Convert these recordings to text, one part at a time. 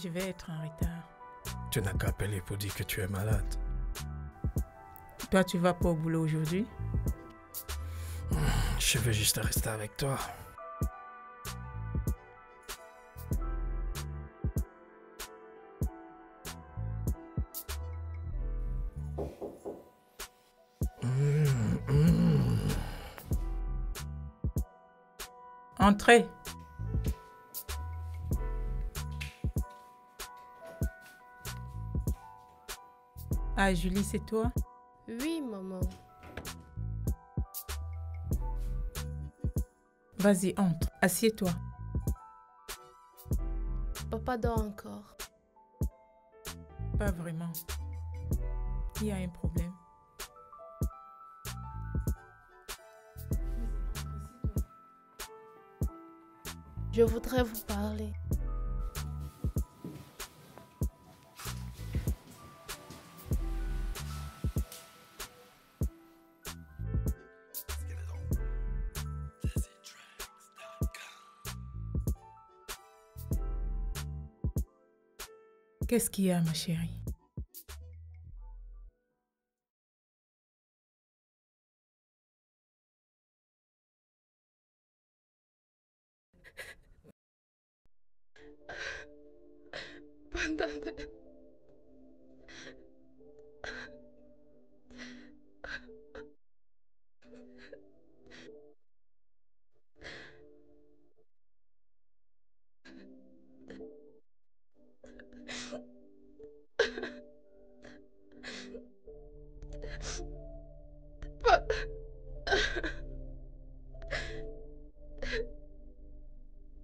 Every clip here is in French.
Je vais être en retard. Tu n'as qu'à appeler pour dire que tu es malade. Toi, tu vas pas au boulot aujourd'hui? Je veux juste rester avec toi. Entrez. Ah, Julie, c'est toi? Oui, maman. Vas-y, entre. Assieds-toi. Papa dort encore. Pas vraiment. Il y a un problème. Je voudrais vous parler. Qu'est-ce qu'il y a, ma chérie?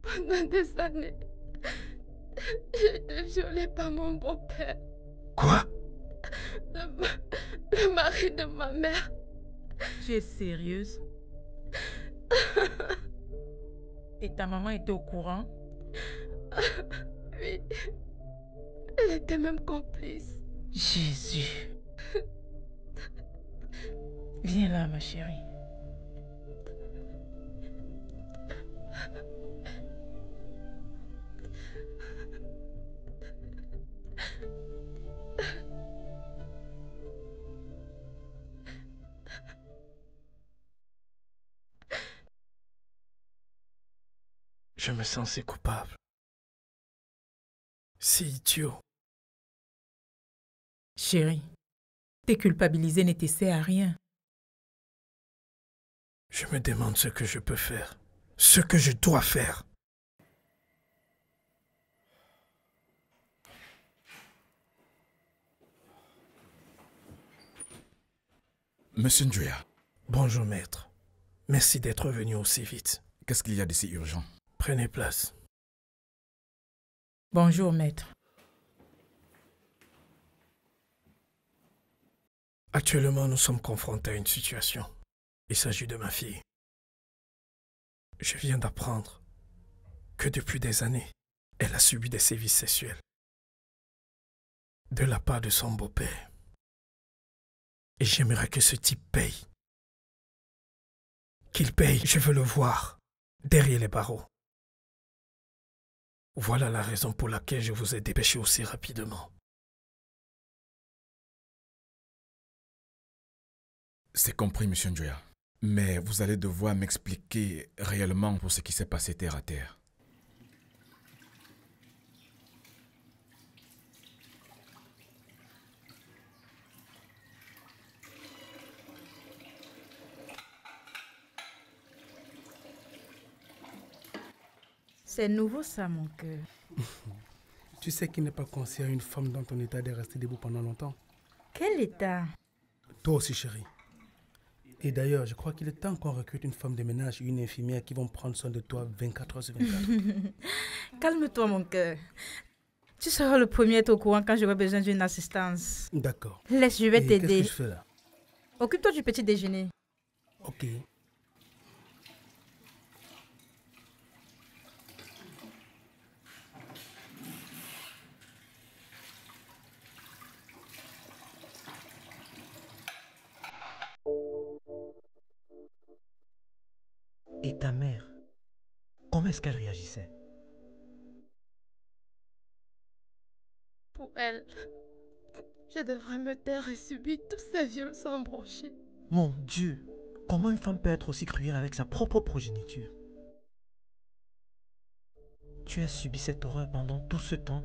Pendant des années, j'ai été violée par mon beau-père, Quoi? le mari de ma mère. Tu es sérieuse? Et ta maman était au courant? Oui, elle était même complice. Jésus. Viens là, ma chérie. Je me sens si coupable. Si idiot. Chérie, t'es culpabilisée ne te sert à rien. Je me demande ce que je peux faire. Ce que je dois faire. Monsieur Ndria, Bonjour, maître. Merci d'être venu aussi vite. qu'est-ce qu'il y a de si urgent? Prenez place. Bonjour, maître. Actuellement, nous sommes confrontés à une situation. Il s'agit de ma fille. Je viens d'apprendre que depuis des années, elle a subi des sévices sexuels de la part de son beau-père. Et j'aimerais que ce type paye. Qu'il paye, je veux le voir, derrière les barreaux. Voilà la raison pour laquelle je vous ai dépêché aussi rapidement. C'est compris, monsieur Ndria. Mais vous allez devoir m'expliquer réellement pour ce qui s'est passé terre à terre. C'est nouveau ça, mon cœur. Tu sais qu'il n'est pas conseillé à une femme dans ton état de rester debout pendant longtemps. Quel état? Toi aussi, chérie. Et d'ailleurs, je crois qu'il est temps qu'on recrute une femme de ménage et une infirmière qui vont prendre soin de toi 24 heures sur 24. Calme-toi, mon cœur. Tu seras le premier à être au courant quand j'aurai besoin d'une assistance. D'accord. Laisse, je vais Et qu'est-ce t'aider. que je fais là? Occupe-toi du petit déjeuner. Ok. Et ta mère, comment est-ce qu'elle réagissait? mal. Je devrais me taire et subir tous ces viols sans broncher. Mon Dieu, comment une femme peut être aussi cruelle avec sa propre progéniture? Tu as subi cette horreur pendant tout ce temps.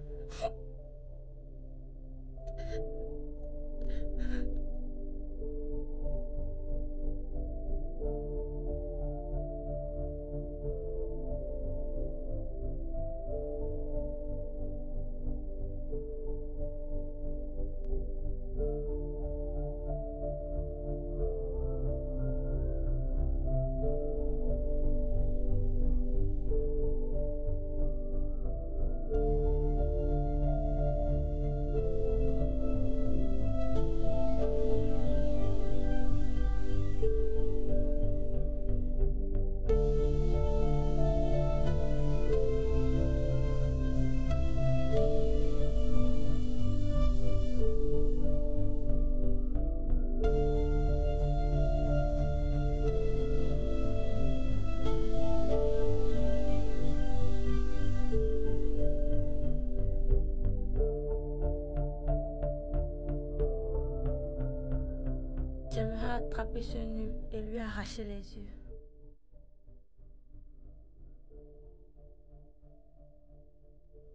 J'aimerais attraper ce nul et lui arracher les yeux.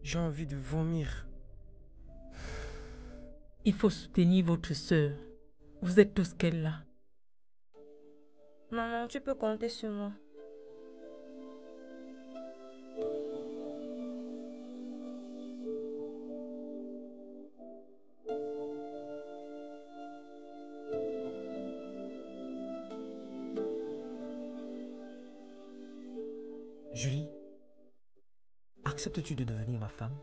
J'ai envie de vomir. Il faut soutenir votre sœur. Vous êtes tous qu'elle là. Maman, tu peux compter sur moi. Julie, acceptes-tu de devenir ma femme?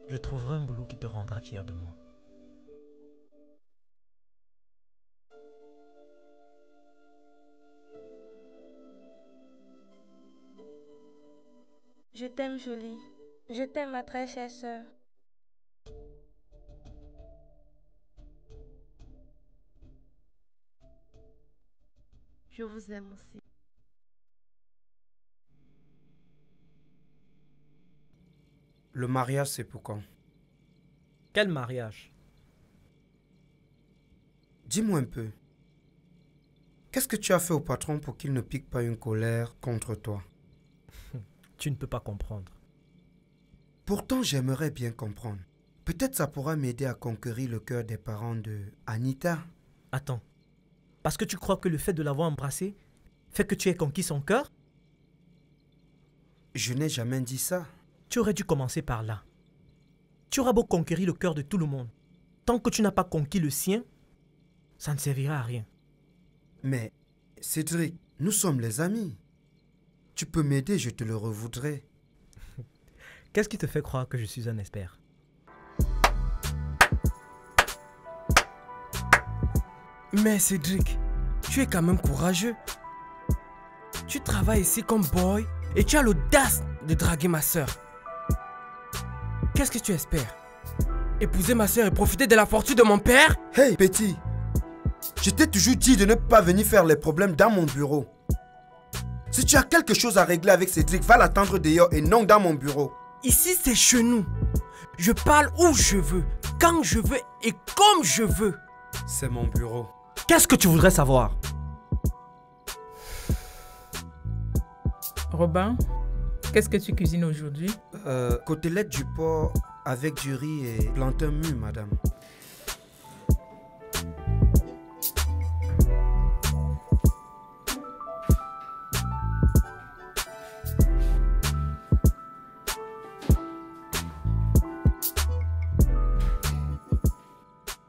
Je trouverai un boulot qui te rendra fier de moi. Je t'aime, Julie. Je t'aime, ma très chère sœur. Je vous aime aussi. Le mariage, c'est pour quand? Quel mariage? Dis-moi un peu. Qu'est-ce que tu as fait au patron pour qu'il ne pique pas une colère contre toi? Tu ne peux pas comprendre. Pourtant, j'aimerais bien comprendre. Peut-être ça pourra m'aider à conquérir le cœur des parents de Anita. Attends. Parce que tu crois que le fait de l'avoir embrassé fait que tu aies conquis son cœur? Je n'ai jamais dit ça. Tu aurais dû commencer par là. Tu auras beau conquérir le cœur de tout le monde. Tant que tu n'as pas conquis le sien, ça ne servira à rien. Mais, Cédric, nous sommes les amis. Tu peux m'aider, je te le revoudrai. Qu'est-ce qui te fait croire que je suis un expert? Mais Cédric, tu es quand même courageux. Tu travailles ici comme boy et tu as l'audace de draguer ma soeur. Qu'est-ce que tu espères? Épouser ma soeur et profiter de la fortune de mon père? Hey, petit, je t'ai toujours dit de ne pas venir faire les problèmes dans mon bureau. Si tu as quelque chose à régler avec Cédric, va l'attendre dehors et non dans mon bureau. Ici, c'est chez nous. Je parle où je veux, quand je veux et comme je veux. C'est mon bureau. Qu'est-ce que tu voudrais savoir? Robin, qu'est-ce que tu cuisines aujourd'hui? Côtelette du porc avec du riz et plantain mûr, madame.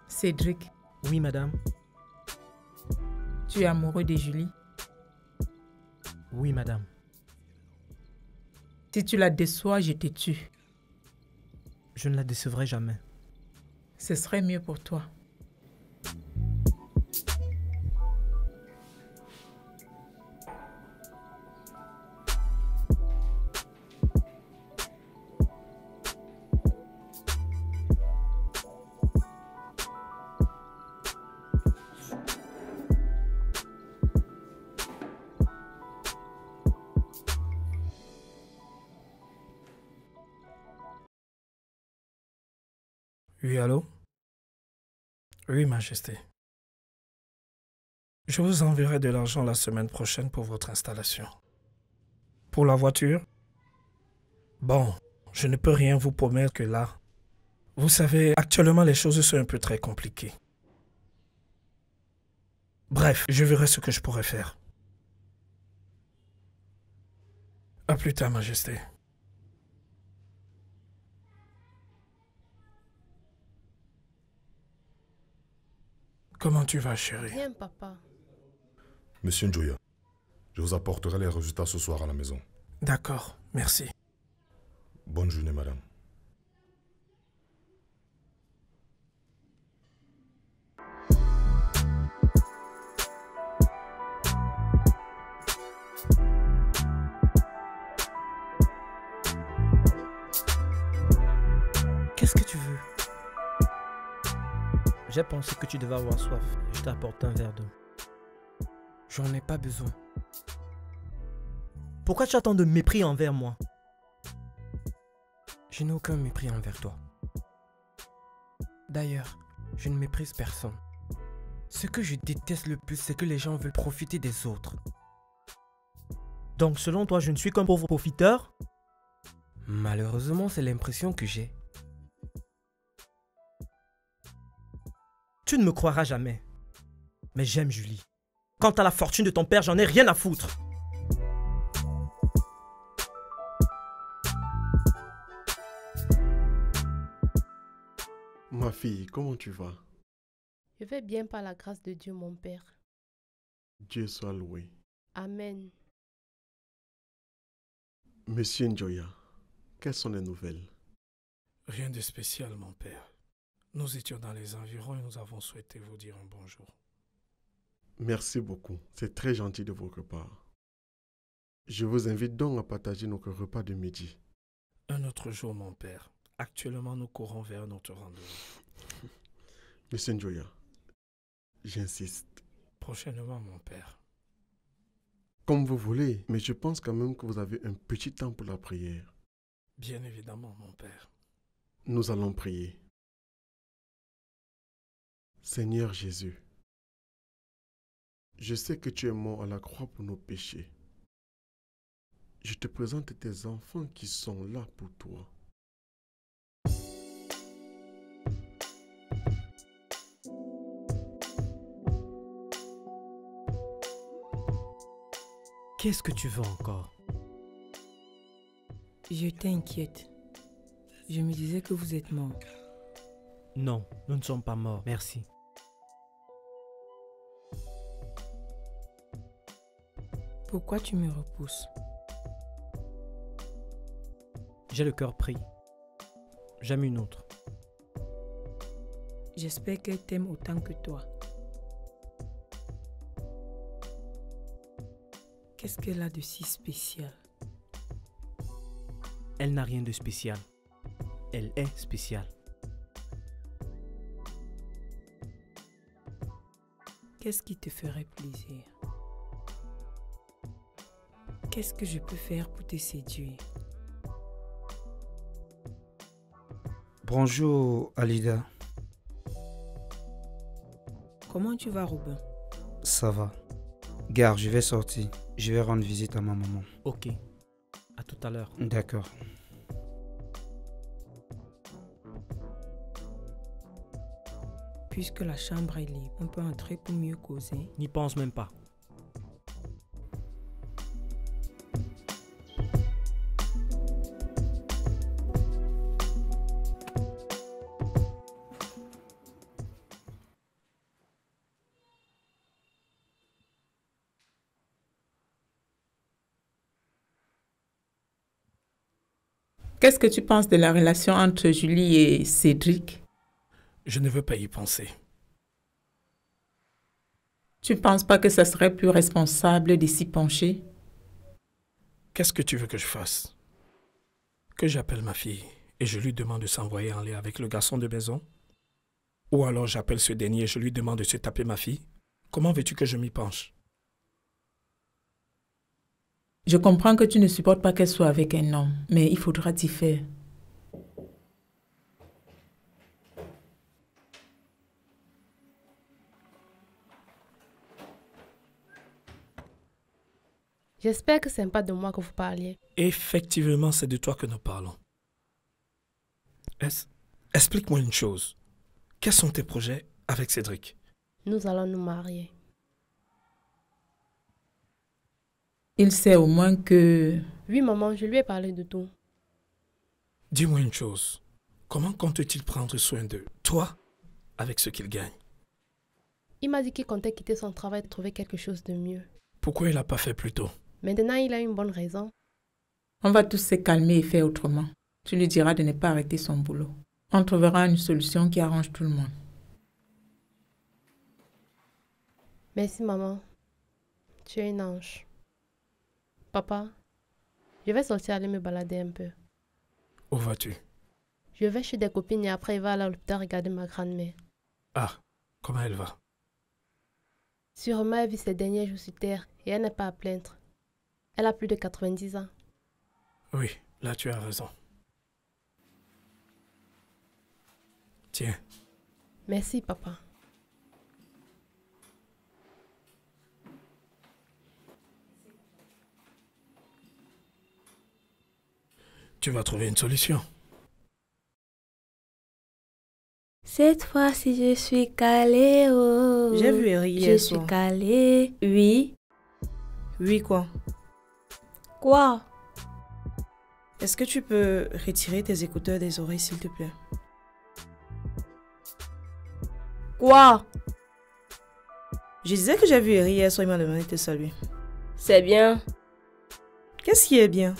Cédric, Oui, madame. tu es amoureux de Julie? Oui, madame. Si tu la déçois, je te tue. Je ne la décevrai jamais. Ce serait mieux pour toi. Oui, allô? Oui, Majesté. Je vous enverrai de l'argent la semaine prochaine pour votre installation. Pour la voiture? Bon, je ne peux rien vous promettre que là. Vous savez, actuellement les choses sont un peu très compliquées. Bref, je verrai ce que je pourrai faire. À plus tard, Majesté. Comment tu vas, chérie? Bien, papa. Monsieur Njoya, je vous apporterai les résultats ce soir à la maison. D'accord, merci. Bonne journée, madame. Qu'est-ce que tu veux? J'ai pensé que tu devais avoir soif. Je t'ai apporté un verre d'eau. J'en ai pas besoin. Pourquoi tu as tant de mépris envers moi? Je n'ai aucun mépris envers toi. D'ailleurs, je ne méprise personne. Ce que je déteste le plus, c'est que les gens veulent profiter des autres. Donc selon toi, je ne suis qu'un pauvre profiteur? Malheureusement, c'est l'impression que j'ai. Tu ne me croiras jamais. Mais j'aime Julie. Quant à la fortune de ton père, j'en ai rien à foutre. Ma fille, comment tu vas? Je vais bien par la grâce de Dieu, mon Père. Dieu soit loué. Amen. Monsieur Njoya, quelles sont les nouvelles? Rien de spécial, mon père. Nous étions dans les environs et nous avons souhaité vous dire un bonjour. Merci beaucoup, c'est très gentil de votre part. Je vous invite donc à partager notre repas de midi. Un autre jour, mon père. Actuellement, nous courons vers notre rendez-vous. Monsieur Njoya, j'insiste. Prochainement, mon père. Comme vous voulez, mais je pense quand même que vous avez un petit temps pour la prière. Bien évidemment, mon père. Nous allons prier. Seigneur Jésus, je sais que tu es mort à la croix pour nos péchés. Je te présente tes enfants qui sont là pour toi. Qu'est-ce que tu veux encore? Je t'inquiète. Je me disais que vous êtes mort. Non, nous ne sommes pas morts, merci. Pourquoi tu me repousses? J'ai le cœur pris. J'aime une autre. J'espère qu'elle t'aime autant que toi. Qu'est-ce qu'elle a de si spécial? Elle n'a rien de spécial. Elle est spéciale. Qu'est-ce qui te ferait plaisir? Qu'est-ce que je peux faire pour te séduire? Bonjour, Alida. Comment tu vas, Robin? Ça va. Gare, je vais sortir. Je vais rendre visite à ma maman. Ok. À tout à l'heure. D'accord. Puisque la chambre est libre, on peut entrer pour mieux causer. N'y pense même pas. Qu'est-ce que tu penses de la relation entre Julie et Cédric? Je ne veux pas y penser. Tu ne penses pas que ça serait plus responsable de s'y pencher? Qu'est-ce que tu veux que je fasse? Que j'appelle ma fille et je lui demande de s'envoyer en l'air avec le garçon de maison? Ou alors j'appelle ce dernier et je lui demande de se taper ma fille? Comment veux-tu que je m'y penche? Je comprends que tu ne supportes pas qu'elle soit avec un homme, mais il faudra t'y faire. J'espère que ce n'est pas de moi que vous parliez. Effectivement, c'est de toi que nous parlons. Explique-moi une chose. Quels sont tes projets avec Cédric? Nous allons nous marier. Il sait au moins que... Oui, maman, je lui ai parlé de tout. Dis-moi une chose. Comment compte-t-il prendre soin de toi avec ce qu'il gagne? Il m'a dit qu'il comptait quitter son travail et trouver quelque chose de mieux. Pourquoi il n'a pas fait plus tôt? Maintenant, il a une bonne raison. On va tous se calmer et faire autrement. Tu lui diras de ne pas arrêter son boulot. On trouvera une solution qui arrange tout le monde. Merci, maman. Tu es une ange. Papa, je vais sortir aller me balader un peu. Où vas-tu? Je vais chez des copines et après, il va aller à l'hôpital regarder ma grand-mère. Ah, comment elle va? Sûrement, elle vit ses derniers jours sur terre et elle n'est pas à plaindre. Elle a plus de 90 ans. Oui, là tu as raison. Tiens. Merci, papa. Tu vas trouver une solution. Cette fois-ci, je suis calée. Oh. J'ai vu Eric hier Je soir. suis calée. Oui. Oui, quoi? Quoi? Est-ce que tu peux retirer tes écouteurs des oreilles, s'il te plaît? Quoi? Je disais que j'ai vu Eric hier soir, il m'a demandé de te saluer. C'est bien. Qu'est-ce qui est bien?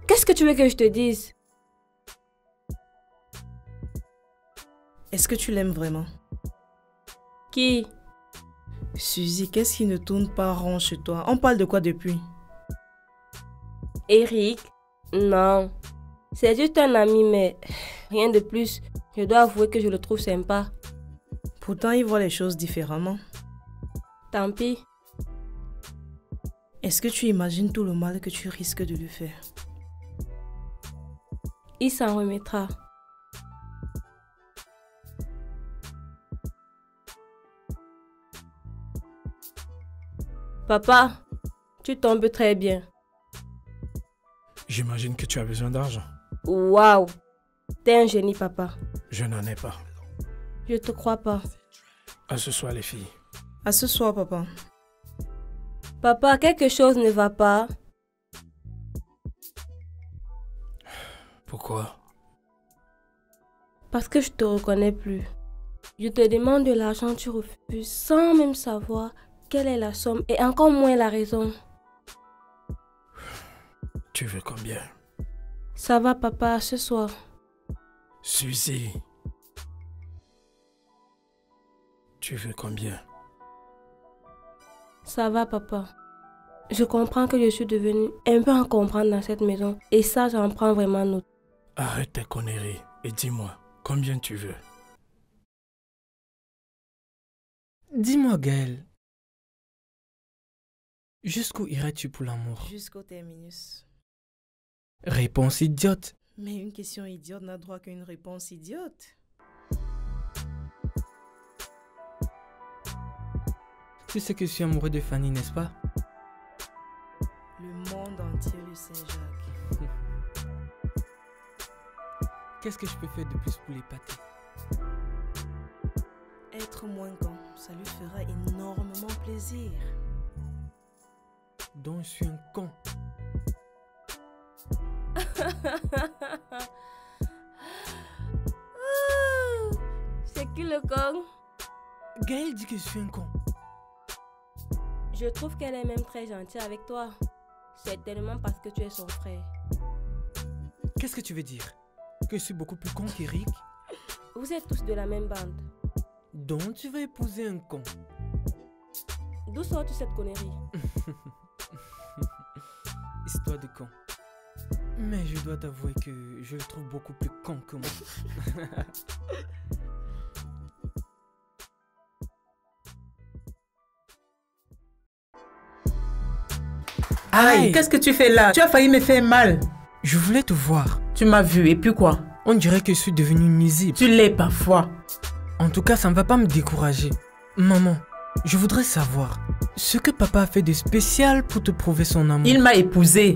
Qu'est-ce que tu veux que je te dise? Est-ce que tu l'aimes vraiment? Qui? Suzy, qu'est-ce qui ne tourne pas rond chez toi? On parle de quoi depuis? Eric? Non. C'est juste un ami, mais rien de plus. Je dois avouer que je le trouve sympa. Pourtant, il voit les choses différemment. Tant pis. Est-ce que tu imagines tout le mal que tu risques de lui faire? Il s'en remettra. Papa, tu tombes très bien. J'imagine que tu as besoin d'argent. Waouh! T'es un génie, papa. Je n'en ai pas. Je te crois pas. À ce soir, les filles. À ce soir, papa. Papa, quelque chose ne va pas. Pourquoi? Parce que je te reconnais plus. Je te demande de l'argent, tu refuses sans même savoir quelle est la somme et encore moins la raison. Tu veux combien? Ça va, papa, ce soir. Suzy. Tu veux combien? Ça va, papa. Je comprends que je suis devenue un peu encombrante dans cette maison et ça, j'en prends vraiment note. Arrête tes conneries et dis-moi combien tu veux. Dis-moi, Gaël. Jusqu'où irais-tu pour l'amour? Jusqu'au terminus. Réponse idiote. Mais une question idiote n'a droit qu'à une réponse idiote. Tu sais que je suis amoureux de Fanny, n'est-ce pas? Le monde entier le sait, Jacques. Qu'est-ce que je peux faire de plus pour l'épater? Être moins con, ça lui fera énormément plaisir. Donc je suis un con. C'est qui le con? Gaël dit que je suis un con. Je trouve qu'elle est même très gentille avec toi. C'est tellement parce que tu es son frère. Qu'est-ce que tu veux dire? Que je suis beaucoup plus con qu'Eric? Vous êtes tous de la même bande. Donc tu vas épouser un con. D'où sors-tu cette connerie? Histoire de con. Mais je dois t'avouer que je le trouve beaucoup plus con que moi. Aïe, qu'est-ce que tu fais là? Tu as failli me faire mal. Je voulais te voir. Tu m'as vu et puis quoi? On dirait que je suis devenu nuisible. Tu l'es parfois. En tout cas, ça ne va pas me décourager. Maman, je voudrais savoir, Ce que papa a fait de spécial pour te prouver son amour. Il m'a épousée.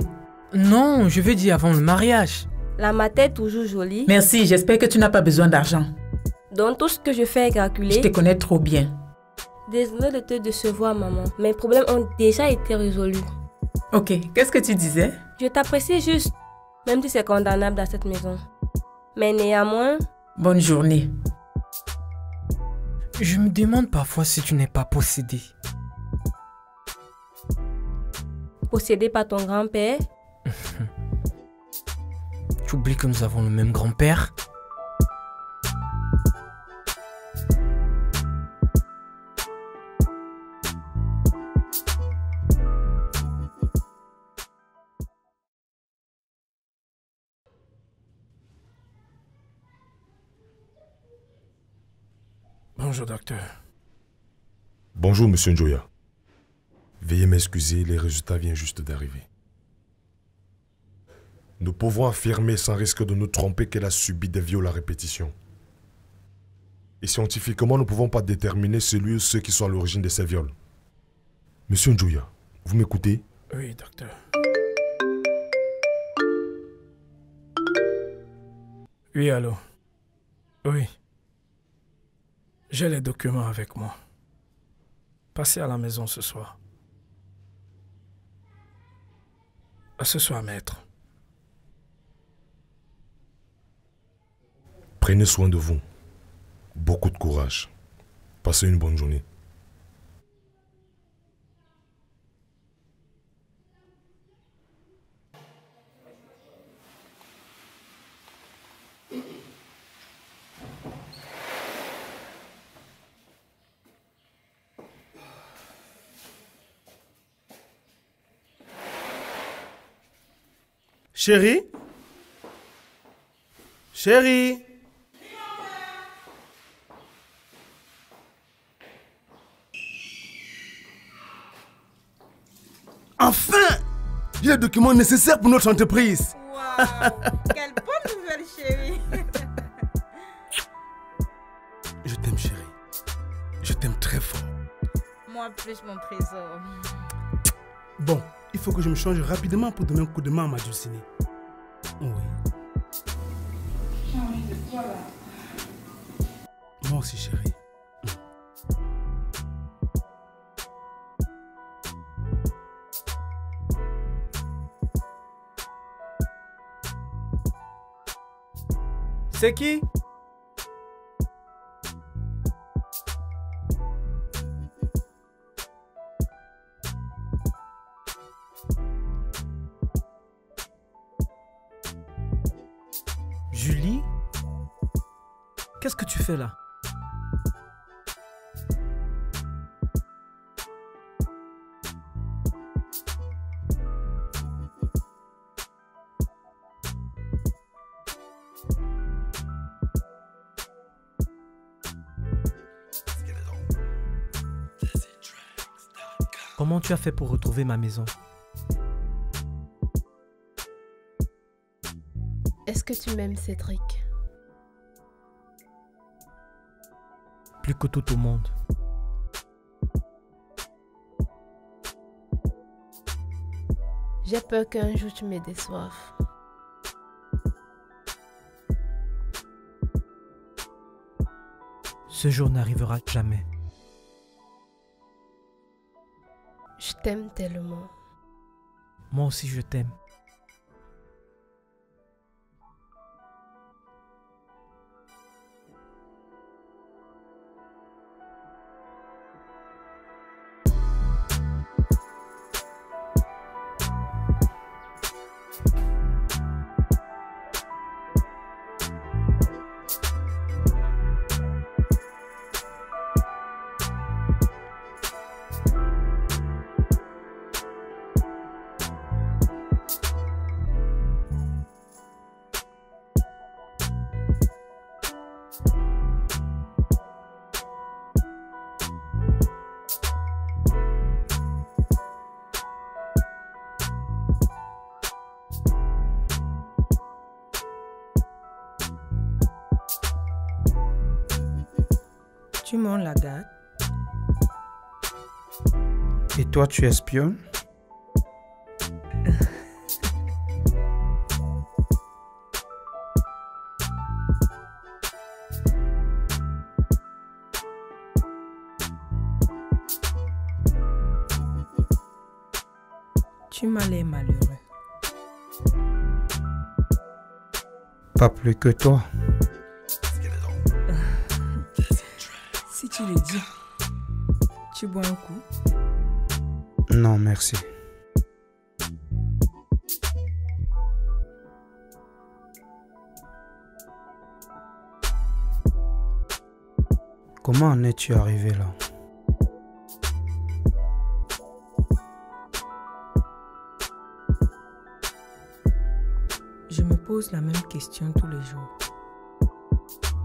Non, je veux dire avant le mariage. La matin est toujours jolie. Merci, j'espère que tu n'as pas besoin d'argent. Donc tout ce que je fais est calculé. Je te connais trop bien. Désolée de te décevoir, maman. Mes problèmes ont déjà été résolus. Ok, qu'est-ce que tu disais? Je t'apprécie juste, même si c'est condamnable dans cette maison. Mais néanmoins... Bonne journée. Je me demande parfois si tu n'es pas possédé. Possédé par ton grand-père? Tu oublies que nous avons le même grand-père? Bonjour, docteur. Bonjour, monsieur Njoya. Veuillez m'excuser, les résultats viennent juste d'arriver. Nous pouvons affirmer sans risque de nous tromper qu'elle a subi des viols à répétition. Et scientifiquement, nous ne pouvons pas déterminer celui ou ceux qui sont à l'origine de ces viols. Monsieur Njoya, vous m'écoutez? Oui, docteur. Oui, allô? Oui. J'ai les documents avec moi. Passez à la maison ce soir. À ce soir, maître. Prenez soin de vous. Beaucoup de courage. Passez une bonne journée. Chérie? Chérie? Enfin! J'ai les documents nécessaires pour notre entreprise. Wow, quelle bonne nouvelle, chérie. Je t'aime, chérie. Je t'aime très fort. Moi plus, mon trésor. Bon, il faut que je me change rapidement pour donner un coup de main à ma Dulcinée. Oui. J'ai envie de toi, là. Moi aussi, chérie. C'est qui? Julie? Qu'est-ce que tu fais là? Comment tu as fait pour retrouver ma maison? Est-ce que tu m'aimes, Cédric? Plus que tout au monde. J'ai peur qu'un jour tu me déçoives. Ce jour n'arrivera jamais. Je t'aime tellement. Moi aussi je t'aime. Tu montes la date. Et toi, tu espionnes? Tu m'as l'air malheureux. Pas plus que toi. Si tu le dis, tu bois un coup? Non, merci. Comment en es-tu arrivé là? Je me pose la même question tous les jours.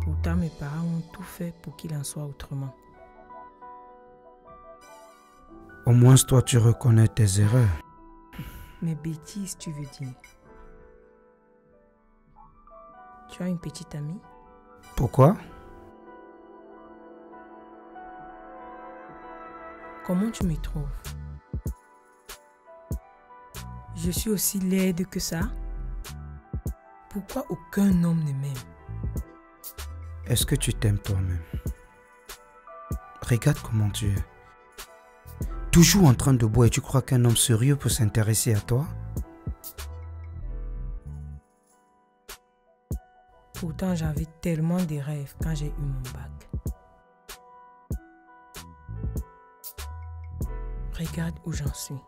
Pourtant, mes parents ont tout fait pour qu'il en soit autrement. Au moins, toi, tu reconnais tes erreurs. Mes bêtises, tu veux dire? Tu as une petite amie? Pourquoi? Comment tu me trouves? Je suis aussi laide que ça? Pourquoi aucun homme ne m'aime? Est-ce que tu t'aimes toi-même? Regarde comment tu es. Toujours en train de boire et tu crois qu'un homme sérieux peut s'intéresser à toi? Pourtant, j'avais tellement de rêves quand j'ai eu mon bac. Regarde où j'en suis.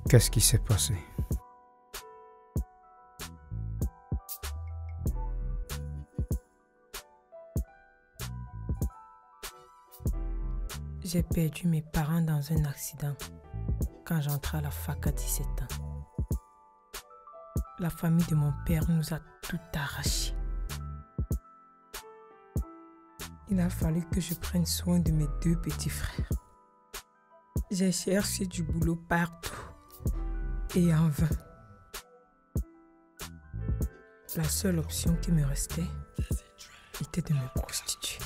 Qu'est-ce qui s'est passé? J'ai perdu mes parents dans un accident quand j'entrais à la fac à 17 ans. La famille de mon père nous a tout arrachés. Il a fallu que je prenne soin de mes 2 petits frères. J'ai cherché du boulot partout et en vain. La seule option qui me restait était de me prostituer.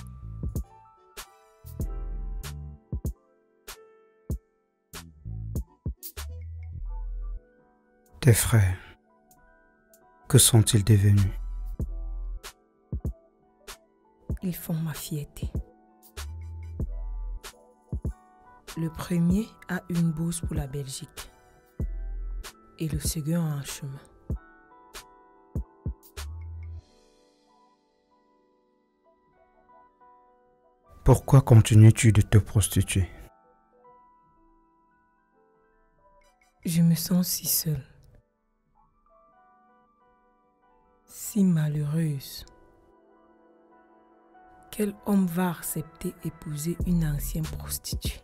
Tes frères, que sont-ils devenus? Ils font ma fierté. Le premier a une bourse pour la Belgique et le second a un chemin. Pourquoi continues-tu de te prostituer? Je me sens si seule, si malheureuse. Quel homme va accepter épouser une ancienne prostituée?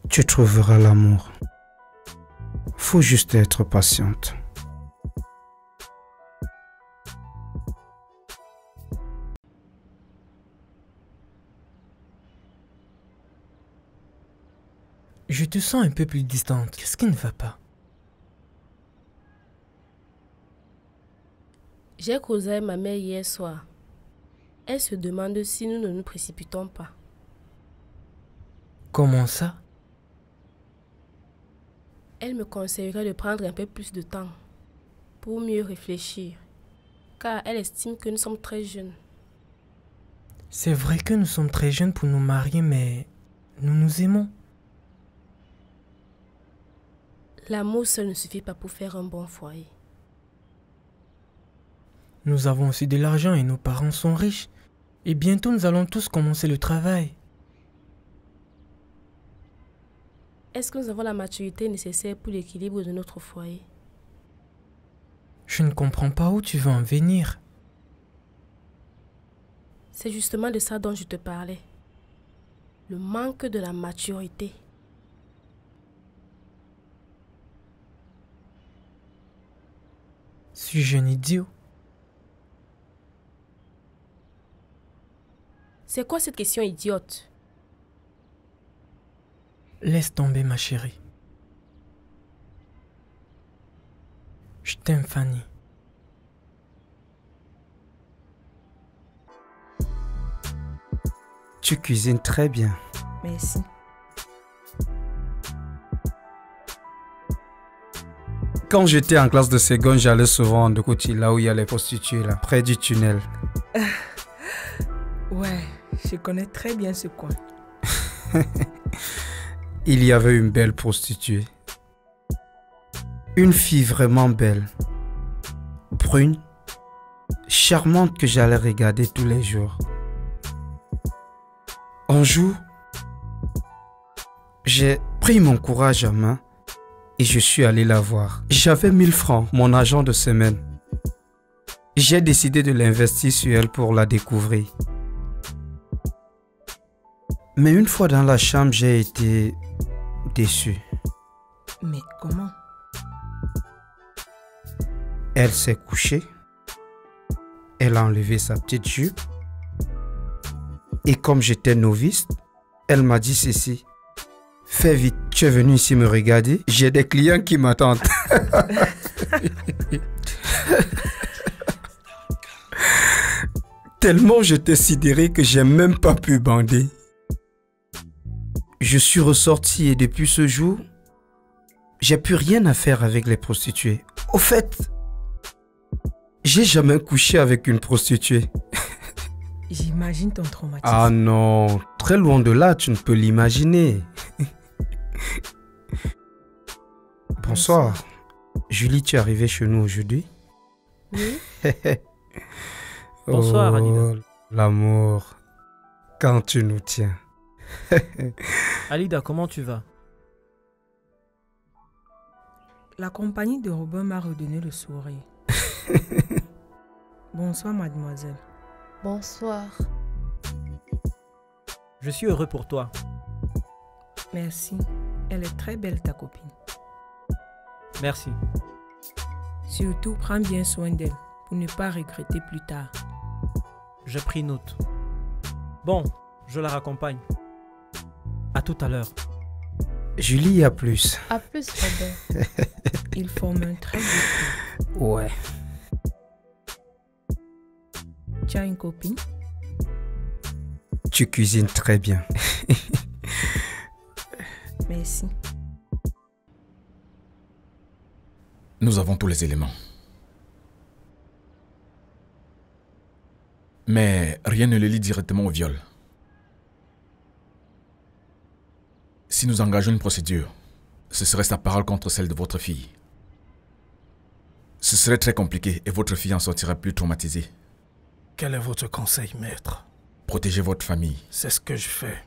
Tu trouveras l'amour. Faut juste être patiente. Je te sens un peu plus distante. Qu'est-ce qui ne va pas? J'ai causé avec ma mère hier soir. Elle se demande si nous ne nous précipitons pas. Comment ça? Elle me conseillerait de prendre un peu plus de temps pour mieux réfléchir, car elle estime que nous sommes très jeunes. C'est vrai que nous sommes très jeunes pour nous marier, mais nous nous aimons. L'amour seul ne suffit pas pour faire un bon foyer. Nous avons aussi de l'argent et nos parents sont riches. Et bientôt nous allons tous commencer le travail. Est-ce que nous avons la maturité nécessaire pour l'équilibre de notre foyer? Je ne comprends pas où tu veux en venir. C'est justement de ça dont je te parlais. Le manque de la maturité. Suis-je un idiot? C'est quoi cette question idiote? Laisse tomber ma chérie. Je t'aime, Fanny. Tu cuisines très bien. Merci. Quand j'étais en classe de seconde, j'allais souvent en Dokoti, là où il y a les prostituées, là, près du tunnel. Ouais, je connais très bien ce coin. Il y avait une belle prostituée. Une fille vraiment belle. Brune. Charmante que j'allais regarder tous les jours. Un jour, j'ai pris mon courage à main et je suis allé la voir. J'avais 1000 francs, mon argent de semaine. J'ai décidé de l'investir sur elle pour la découvrir. Mais une fois dans la chambre, j'ai été déçu. Mais comment? Elle s'est couchée. Elle a enlevé sa petite jupe. Et comme j'étais novice, elle m'a dit ceci. Fais vite, tu es venu ici me regarder. J'ai des clients qui m'attendent. Tellement j'étais sidéré que j'ai même pas pu bander. Je suis ressorti et depuis ce jour, j'ai plus rien à faire avec les prostituées. Au fait, j'ai jamais couché avec une prostituée. J'imagine ton traumatisme. Ah non, très loin de là, tu ne peux l'imaginer. Bonsoir. Julie, tu es arrivée chez nous aujourd'hui? Oui. Bonsoir, Alida. Oh, l'amour, quand tu nous tiens. Alida, comment tu vas? La compagnie de Robin m'a redonné le sourire. Bonsoir, mademoiselle. Bonsoir. Je suis heureux pour toi. Merci. Elle est très belle, ta copine. Merci. Surtout, prends bien soin d'elle pour ne pas regretter plus tard. J'ai pris note. Bon, je la raccompagne. À tout à l'heure. Julie, à plus. À plus, Robin. Ils forment un très beau couple. Ouais. Tu as une copine? Tu cuisines très bien. Merci. Nous avons tous les éléments. Mais rien ne le lie directement au viol. Si nous engageons une procédure, ce serait sa parole contre celle de votre fille. Ce serait très compliqué et votre fille en sortirait plus traumatisée. Quel est votre conseil, maître? Protégez votre famille. C'est ce que je fais.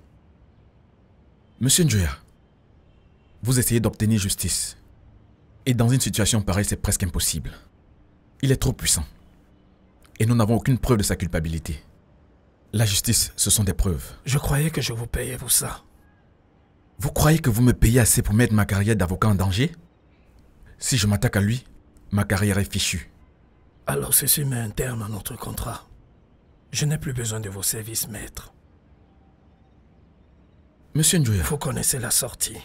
Monsieur Njoya, vous essayez d'obtenir justice. Et dans une situation pareille, c'est presque impossible. Il est trop puissant. Et nous n'avons aucune preuve de sa culpabilité. La justice, ce sont des preuves. Je croyais que je vous payais pour ça. Vous croyez que vous me payez assez pour mettre ma carrière d'avocat en danger? Si je m'attaque à lui, ma carrière est fichue. Alors ceci met un terme à notre contrat. Je n'ai plus besoin de vos services, maître. Monsieur Njoya, vous connaissez la sortie.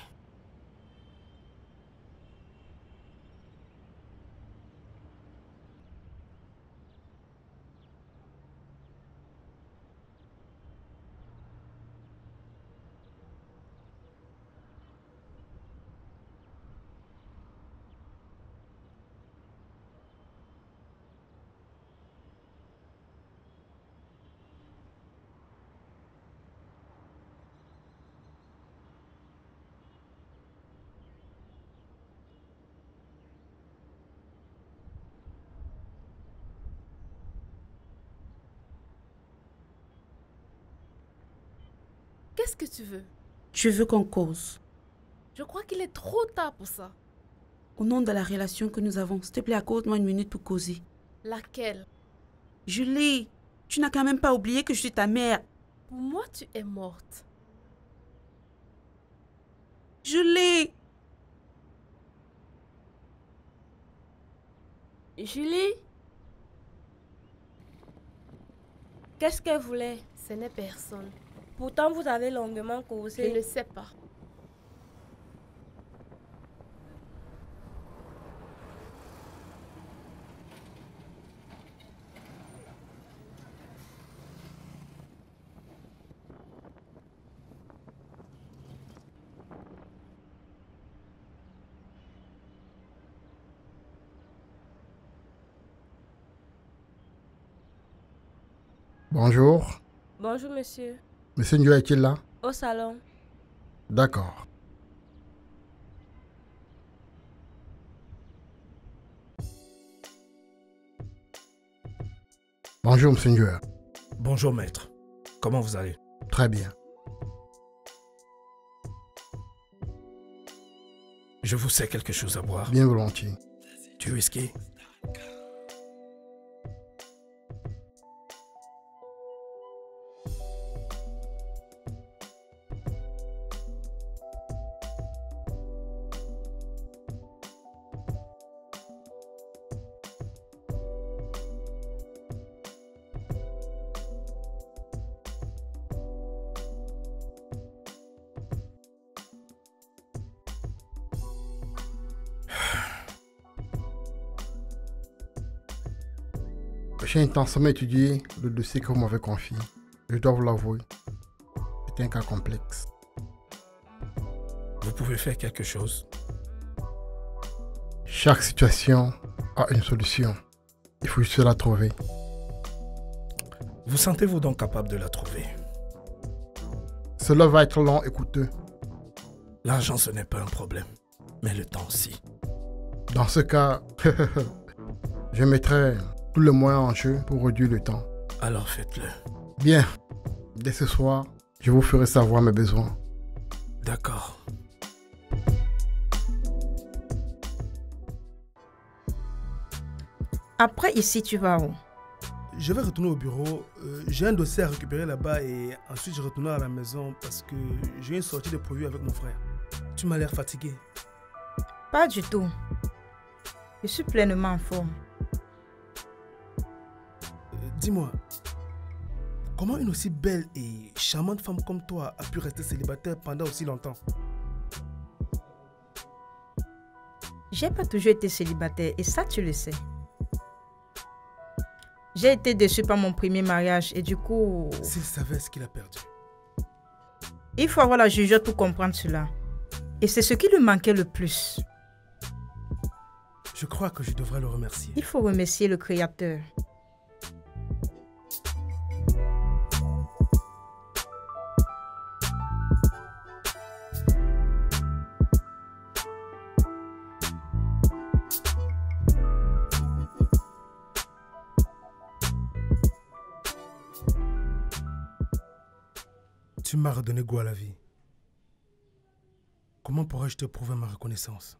Qu'est-ce que tu veux? Je veux qu'on cause. Je crois qu'il est trop tard pour ça. Au nom de la relation que nous avons, s'il te plaît, accorde-moi 1 minute pour causer. Laquelle? Julie, tu n'as quand même pas oublié que je suis ta mère. Pour moi, tu es morte. Julie! Julie? Qu'est-ce qu'elle voulait? Ce n'est personne. Pourtant, vous avez longuement causé. Je ne sais pas. Bonjour. Bonjour, monsieur. Monsieur Njoya est-il là? Au salon. D'accord. Bonjour, monsieur Njoya. Bonjour, maître. Comment vous allez? Très bien. Je vous sais quelque chose à boire. Bien volontiers. Du whisky? J'ai intensément étudié le dossier que vous m'avez confié. Je dois vous l'avouer. C'est un cas complexe. Vous pouvez faire quelque chose? Chaque situation a une solution. Il faut juste la trouver. Vous sentez-vous donc capable de la trouver? Cela va être long et coûteux. L'argent, ce n'est pas un problème, mais le temps aussi. Dans ce cas, je mettrai tous les moyens en jeu pour réduire le temps. Alors faites-le. Bien. Dès ce soir, je vous ferai savoir mes besoins. D'accord. Après ici, tu vas où? Je vais retourner au bureau. J'ai un dossier à récupérer là-bas et ensuite je retourne à la maison parce que j'ai une sortie de prévue avec mon frère. Tu m'as l'air fatigué. Pas du tout. Je suis pleinement en forme. Dis-moi, comment une aussi belle et charmante femme comme toi a pu rester célibataire pendant aussi longtemps? J'ai pas toujours été célibataire et ça tu le sais. J'ai été déçue par mon premier mariage et du coup... S'il savait ce qu'il a perdu. Il faut avoir la jugeote pour comprendre cela. Et c'est ce qui lui manquait le plus. Je crois que je devrais le remercier. Il faut remercier le Créateur. Tu m'as redonné goût à la vie. Comment pourrais-je te prouver ma reconnaissance?